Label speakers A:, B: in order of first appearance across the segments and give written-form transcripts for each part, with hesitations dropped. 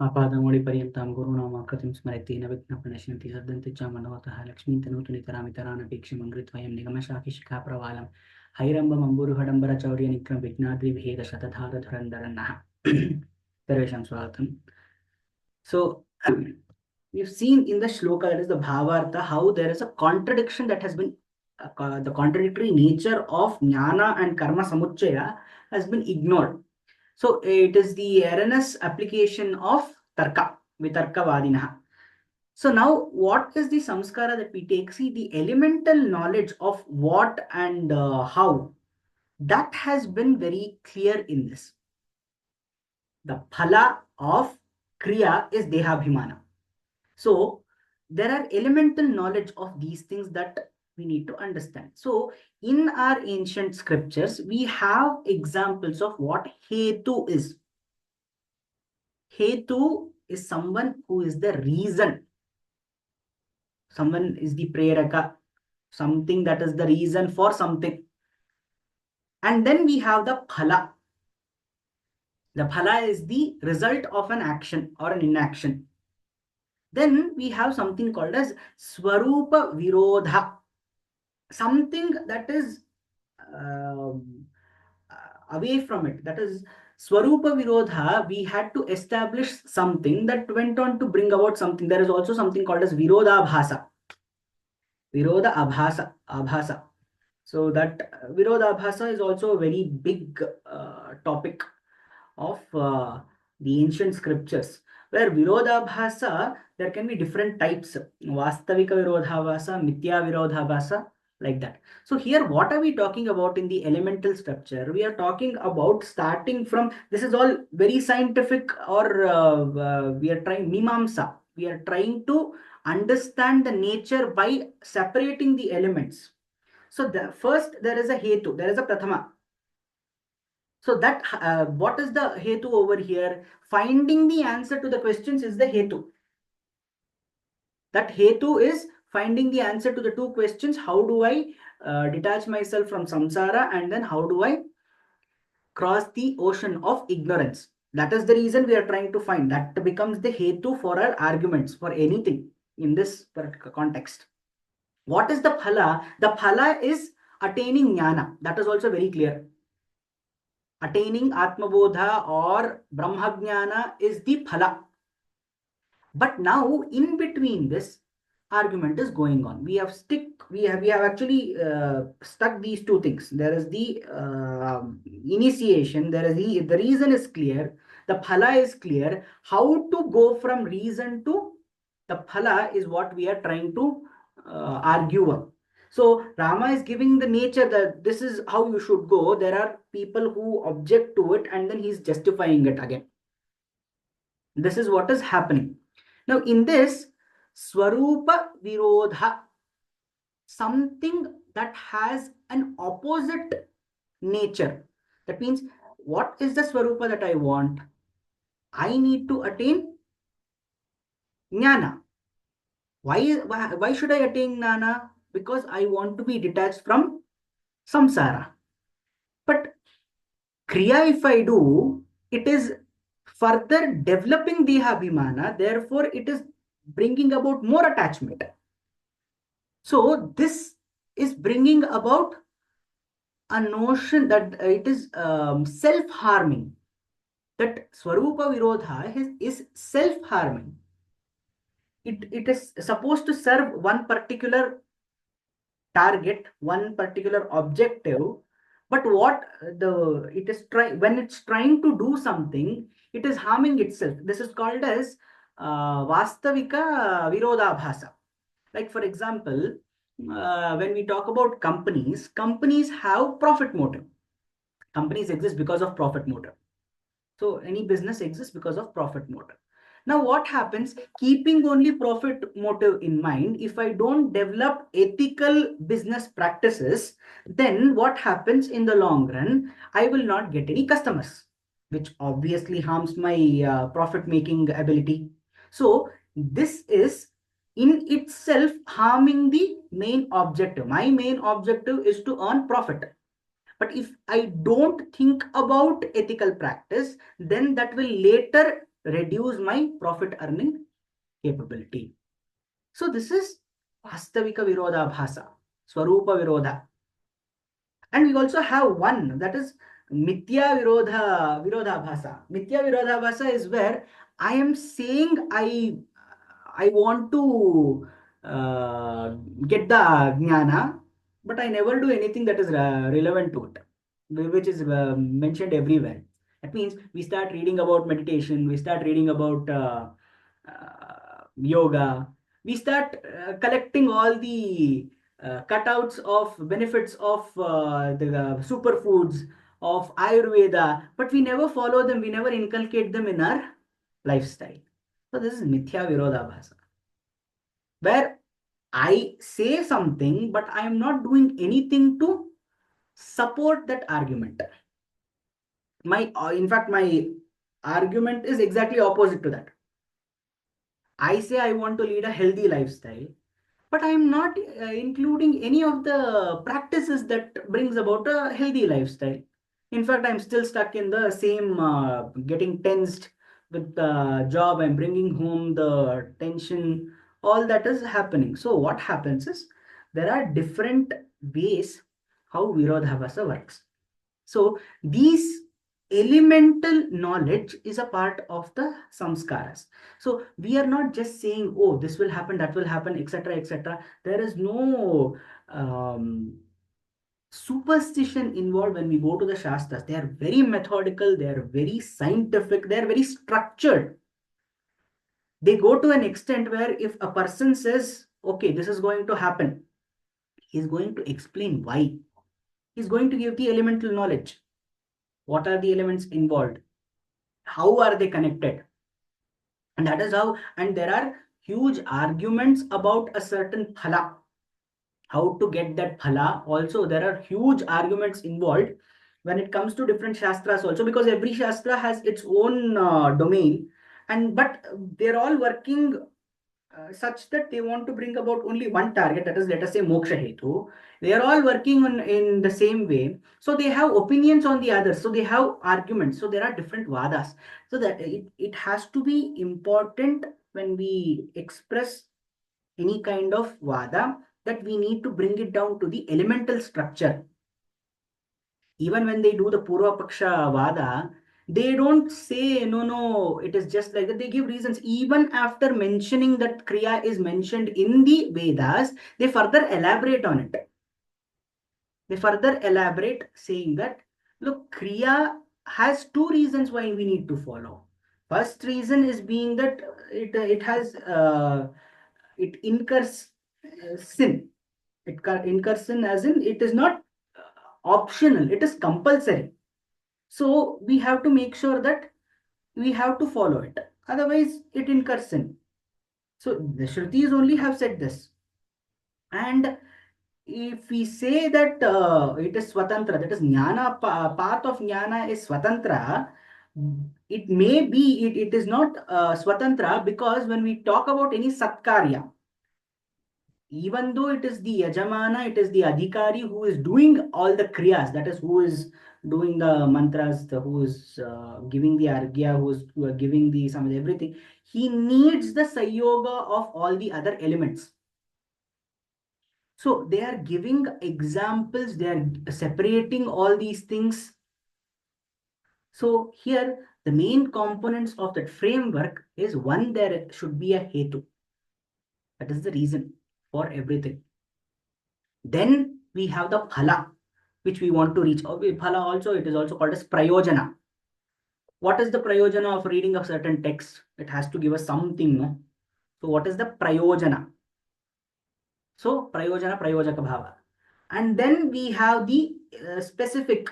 A: आपादमौलिपर्यन्तां गुरूणामाकृतिं स्मरति न विघ्नप्रणश्यन्ति सद्दन्ति च मनोहतः लक्ष्मीं तनोतु नितरामितरानपेक्षिमं घृत्वयं निगमशाखिशिखाप्रवालं हैरम्बमम्बुरुहडम्बरचौर्यनिक्रम विघ्नाद्रिविभेदशतधारधुरन्धरन्नः सर्वेषां स्वागतम्. So we've seen in the shloka, that is the bhavartha, how there is a contradiction that has been the contradictory nature of jnana and karma samuchaya has been ignored. So it is the erroneous application of tarka, vitarkavadinah. So now what is the samskara that we take? See, the elemental knowledge of what and how, that has been very clear in this. The phala of kriya is dehabhimana. So there are elemental knowledge of these things that we need to understand. So in our ancient scriptures, we have examples of what hetu is. Hetu is someone who is the reason. Someone is the preraka, something that is the reason for something. And then we have the phala. The phala is the result of an action or an inaction. Then we have something called as swarupa virodha, something that is away from it. That is swarupa virodha. We had to establish something that went on to bring about something. There is also something called as virodabhasa. Virodha abhasa. So that virodabhasa is also a very big topic of the ancient scriptures, where virodabhasa, there can be different types: vastavika virodhabhasa, mithya virodhabhasa, like that. So here, what are we talking about in the elemental structure? We are talking about starting from, this is all very scientific, or we are trying mimamsa. We are trying to understand the nature by separating the elements. So first there is a hetu, there is a prathama. So that what is the hetu over here? Finding the answer to the questions is the hetu. That hetu is finding the answer to the two questions. How do I detach myself from samsara, and then how do I cross the ocean of ignorance? That is the reason we are trying to find. That becomes the hetu for our arguments, for anything in this context. What is the phala? The phala is attaining jnana. That is also very clear. Attaining Atmabodha or Brahmajnana is the phala. But now, in between this, argument is going on. We have actually stuck these two things. There is the initiation. There is the reason is clear. The phala is clear. How to go from reason to the phala is what we are trying to argue on. So Rama is giving the nature that this is how you should go. There are people who object to it, and then he's justifying it again. This is what is happening. Now in this, Swarupa Virodha, something that has an opposite nature. That means, what is the Swarupa that I want? I need to attain Jnana. Why should I attain Jnana? Because I want to be detached from Saṃskāra. But Kriya, if I do, it is further developing Dehabhimana, therefore it is bringing about more attachment. So this is bringing about a notion that it is self-harming. That Swarupa Virodha is self-harming. It is supposed to serve one particular target, one particular objective, but when it's trying to do something, it is harming itself. This is called as Vastavika Virodabhasa. Like, for example, when we talk about companies have profit motive. Companies exist because of profit motive. So any business exists because of profit motive. Now what happens, keeping only profit motive in mind, if I don't develop ethical business practices, then what happens in the long run? I will not get any customers, which obviously harms my profit making ability. So this is in itself harming the main objective. My main objective is to earn profit. But if I don't think about ethical practice, then that will later reduce my profit earning capability. So this is Vastavika Virodha Bhasa, Swarupa Virodha. And we also have one, that is Mithya Virodha Bhasa. Mithya Virodha Bhasa is where I am saying I want to get the jnana, but I never do anything that is relevant to it, which is mentioned everywhere. That means we start reading about meditation, we start reading about yoga, we start collecting all the cutouts of benefits of the superfoods of Ayurveda, but we never follow them, we never inculcate them in our lifestyle. So this is Mithya Virodhabhasa, where I say something, but I am not doing anything to support that argument. In fact, my argument is exactly opposite to that. I say I want to lead a healthy lifestyle, but I am not including any of the practices that brings about a healthy lifestyle. In fact, I'm still stuck in the same getting tensed with the job. I'm bringing home the tension. All that is happening. So what happens is there are different ways how Virodhavasa works. So these elemental knowledge is a part of the samskaras. So we are not just saying, oh, this will happen, that will happen, etc., etc. There is no superstition involved when we go to the Shastras. They are very methodical, they are very scientific, they are very structured. They go to an extent where if a person says, okay, this is going to happen, he's going to explain why. He's going to give the elemental knowledge. What are the elements involved? How are they connected? And that is how, and there are huge arguments about a certain phala, how to get that phala. Also, there are huge arguments involved when it comes to different shastras also, because every shastra has its own domain, and but they're all working such that they want to bring about only one target, that is, let us say, moksha hetu. They are all working on in the same way, so they have opinions on the others, so they have arguments, so there are different vadas. So that it has to be important when we express any kind of vada, that we need to bring it down to the elemental structure. Even when they do the Purva Paksha Vada, they don't say, no, no, it is just like that. They give reasons. Even after mentioning that Kriya is mentioned in the Vedas, they further elaborate on it. They further elaborate saying that, look, Kriya has two reasons why we need to follow. First reason is being that it incurs sin. It incurs sin as in it is not optional, it is compulsory. So we have to make sure that we have to follow it. Otherwise, it incurs sin. So the Shrutis only have said this. And if we say that it is Swatantra, that is Jnana, path of Jnana is Swatantra, it may be, it is not Swatantra, because when we talk about any Satkarya, even though it is the Yajamana, it is the Adhikari who is doing all the Kriyas, that is, who is doing the mantras, who is giving the Argya, who are giving the some everything, he needs the Sayoga of all the other elements. So they are giving examples, they are separating all these things. So here, the main components of that framework is one, there should be a Hetu. That is the reason for everything. Then we have the phala, which we want to reach. Phala also, it is also called as prayojana. What is the prayojana of reading a certain text? It has to give us something, no? So what is the prayojana? So prayojana, prayojaka bhava. And then we have the specific,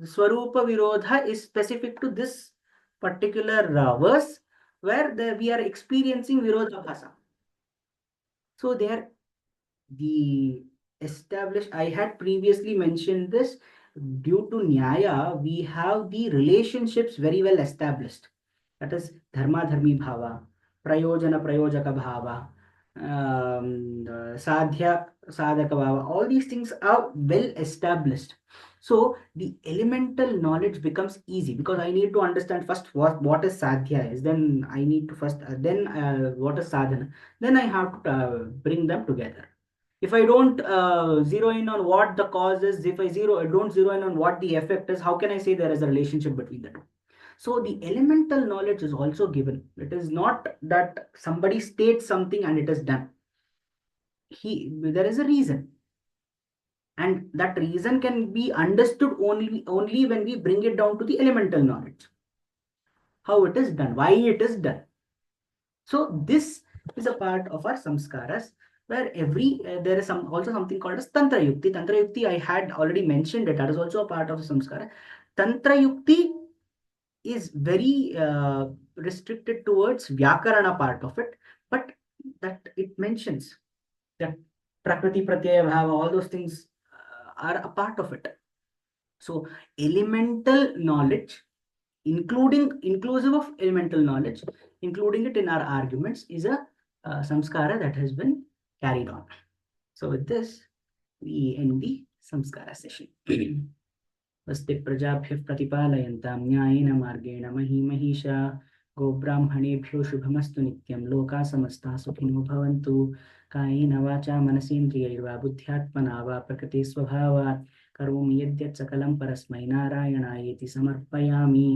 A: Swarupa Virodha is specific to this particular verse, where we are experiencing Virodha Bhasa. So there the established, I had previously mentioned this, due to Nyaya, we have the relationships very well established. That is Dharma Dharmi Bhava, Prayojana Prayojaka Bhava, Sadhya Sadhaka Bhava. All these things are well established. So the elemental knowledge becomes easy because I need to understand first what is sadhya is. Then I need to first what is sadhana. Then I have to bring them together. If I don't zero in on what the cause is, if I don't zero in on what the effect is, how can I say there is a relationship between the two? So the elemental knowledge is also given. It is not that somebody states something and it is done. There is a reason, and that reason can be understood only when we bring it down to the elemental knowledge, how it is done, why it is done. So this is a part of our samskaras, where there is also something called as tantra yukti. Tantra yukti, I had already mentioned it. That is also a part of the samskara. Tantra yukti is very restricted towards vyakarana part of it, but that it mentions that prakriti pratyaya bhava, all those things are a part of it. So elemental knowledge, inclusive of elemental knowledge, including it in our arguments, is a samskara that has been carried on. So with this, we end the samskara session. स्वस्ति प्रजाभ्यः प्रतिपालयन्तां न्यायेन मार्गेण महीमहीषा गोब्राह्मणेभ्यो शुभमस्तु नित्यं लोकाः समस्ताः सुखिनो भवन्तु कायेन वाचा मनसेन्द्रियैर्वा बुद्ध्यात्मना वा प्रकृते स्वभावात् करोमि यद्यत् सकलं परस्मै नारायणायेति समर्पयामि।